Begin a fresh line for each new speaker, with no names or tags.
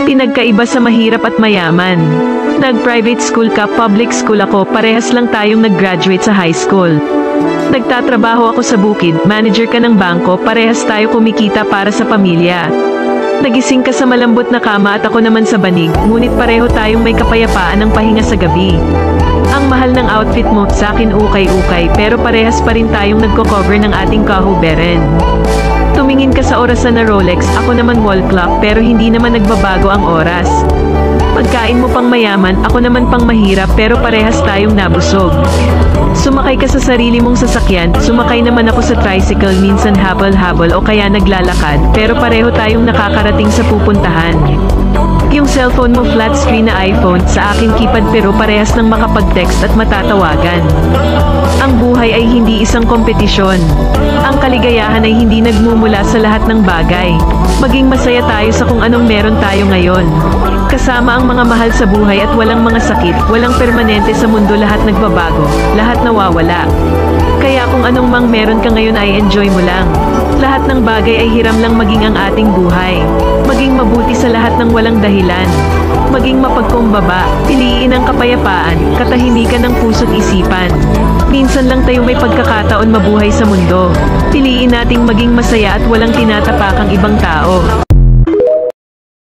Pinagkaiba sa mahirap at mayaman. Nag-private school ka, public school ako, parehas lang tayong nag-graduate sa high school. Nagtatrabaho ako sa bukid, manager ka ng bangko, parehas tayo kumikita para sa pamilya. Nagising ka sa malambot na kama at ako naman sa banig, ngunit pareho tayong may kapayapaan ng pahinga sa gabi. Ang mahal ng outfit mo, sa akin ukay-ukay, pero parehas pa rin tayong nagko-cover ng ating kahuberan. Tumingin ka sa orasan na Rolex, ako naman wall clock, pero hindi naman nagbabago ang oras. Pagkain mo pang mayaman, ako naman pang mahirap, pero parehas tayong nabusog. Sumakay ka sa sarili mong sasakyan, sumakay naman ako sa tricycle, minsan habol-habol o kaya naglalakad, pero pareho tayong nakakarating sa pupuntahan. Yung cellphone mo flat screen na iPhone, sa aking keypad pero parehas ng makapag-text at matatawagan. Ang buhay ay hindi isang kompetisyon. Ang kaligayahan ay hindi nagmumula sa lahat ng bagay. Maging masaya tayo sa kung anong meron tayo ngayon. Kasama ang mga mahal sa buhay at walang mga sakit, walang permanente sa mundo, lahat nagbabago, lahat nawawala. Kaya kung anong mang meron ka ngayon ay enjoy mo lang. Lahat ng bagay ay hiram lang, maging ang ating buhay. Maging mabuti sa lahat ng walang dahilan. Maging mapagkumbaba, piliin ang kapayapaan, katahimikan ng puso't isipan. Minsan lang tayo may pagkakataon mabuhay sa mundo. Piliin nating maging masaya at walang tinatapakang ibang tao.